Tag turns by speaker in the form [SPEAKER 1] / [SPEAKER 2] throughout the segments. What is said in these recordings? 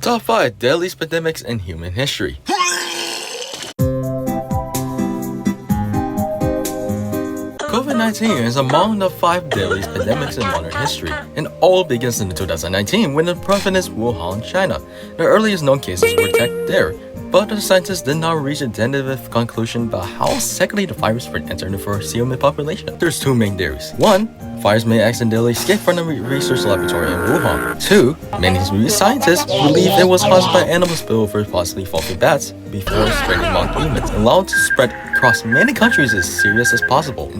[SPEAKER 1] Top 5 Deadliest Pandemics in Human History. COVID-19 is among the 5 deadliest pandemics in modern history, and all begins in 2019 when the province Wuhan, China. The earliest known cases were detected there, but the scientists did not reach a definitive conclusion about how exactly the virus spread entered the first human population. There's 2 main theories. 1. Virus may accidentally escape from the research laboratory in Wuhan. 2. Many scientists believe it was caused by animal spillover, possibly from bats, before spreading among humans, allowed to spread across many countries as serious as possible.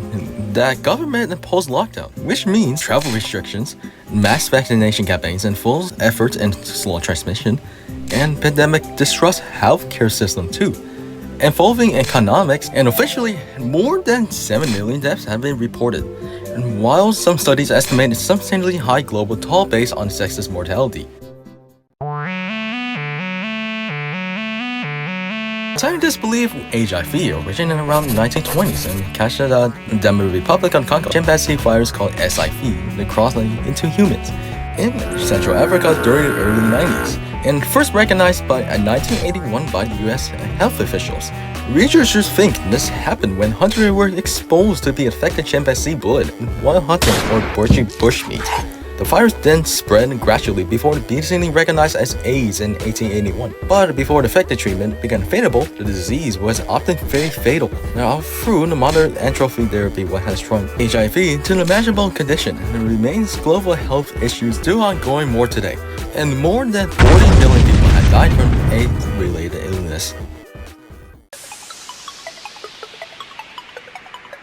[SPEAKER 1] That government imposed lockdown, which means travel restrictions, mass vaccination campaigns, and full efforts in slow transmission, and pandemic disrupts healthcare system too, involving economics, and officially more than 7 million deaths have been reported. And while some studies estimate a substantially high global toll based on sexist mortality. Scientists believe HIV originated around the 1920s and catched a Democratic Republic of Congo chimpanzee virus called SIV that crossed into humans in Central Africa during the early 90s, and first recognized in 1981 by US health officials. Researchers think this happened when hunters were exposed to the affected chimpanzee blood while hunting or butchering bushmeat. The virus then spread gradually before being recognized as AIDS in 1881. But before the effective treatment became available, the disease was often very fatal. Now, through the modern atrophy therapy, what has shrunk HIV to an imaginable condition, and remains global health issues still ongoing more today. And more than 40 million people have died from AIDS-related illness.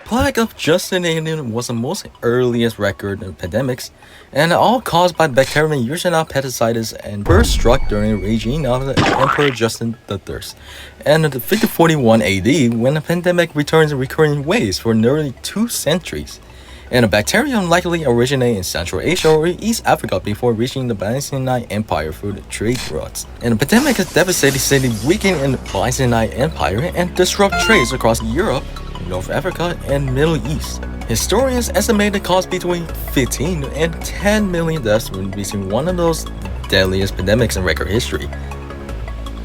[SPEAKER 1] Plague of Justinian was the most earliest record of pandemics, and all caused by the bacterium Yersinia pestis, and first struck during the regime of the Emperor Justin III, and in 5041 AD, when the pandemic returns in recurring waves for nearly 2 centuries. And the bacterium likely originated in Central Asia or East Africa before reaching the Byzantine Empire through the trade routes. And the pandemic has devastated city, weakening the Byzantine Empire and disrupt trades across Europe, North Africa, and Middle East. Historians estimate it caused between 15 and 10 million deaths when reaching one of those deadliest pandemics in record history.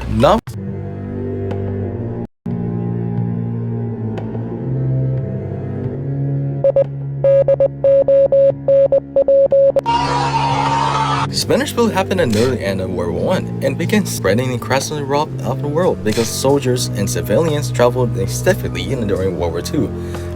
[SPEAKER 1] Now, Spanish flu happened at the early end of World War I and began spreading increasingly of the world because soldiers and civilians traveled extensively during World War II.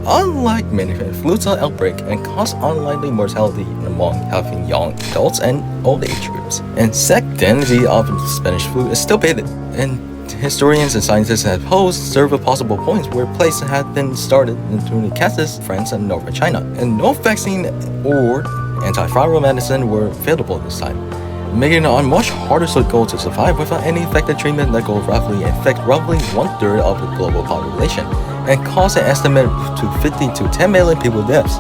[SPEAKER 1] Unlike many influenza outbreak and caused unlikely mortality among healthy young adults and old age groups. And secondary of the Spanish flu is still debated, and historians and scientists have posed several possible points where places had been started, including Kansas, France, and Northern China, and no vaccine or antiviral medicine were available this time, making it much harder to go to survive without any effective treatment that could roughly infect roughly 1/3 of the global population and cause an estimate to 50 to 10 million people deaths.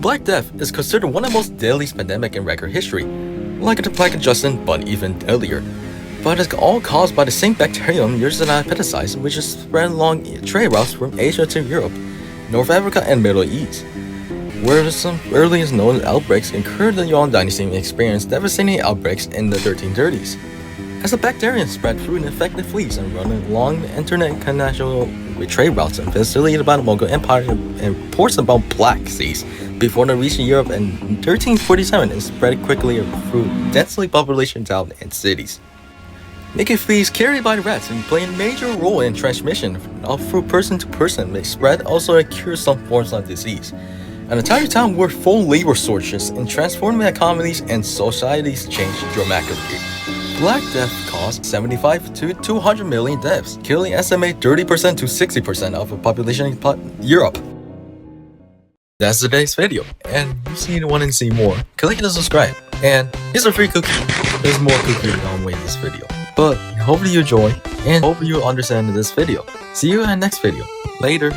[SPEAKER 1] Black Death is considered one of the most deadliest pandemics in record history, like the Plague of Justin, but even deadlier. But it's all caused by the same bacterium Yersinia pestis, which is spread along trade routes from Asia to Europe, North Africa, and Middle East, where some earliest known outbreaks occurred in the Yuan Dynasty and experienced devastating outbreaks in the 1330s. As the bacterium spread through the infected fleas and running along the international trade routes and facilitated by the Mongol Empire and ports about Black Seas before they reached Europe in 1347 and spread quickly through densely population towns and cities, making fleas carried by the rats and playing a major role in transmission through person to person. They spread also cure some forms of disease. An entire town were full labor shortages and transforming economies and societies changed dramatically. Black Death caused 75 to 200 million deaths, killing estimated 30% to 60% of the population in Europe. That's today's video, and if you want to see more, click the subscribe. And here's a free cookie. There's more cookies on the way in this video. But hopefully you enjoy and hope you understand this video. See you in the next video. Later.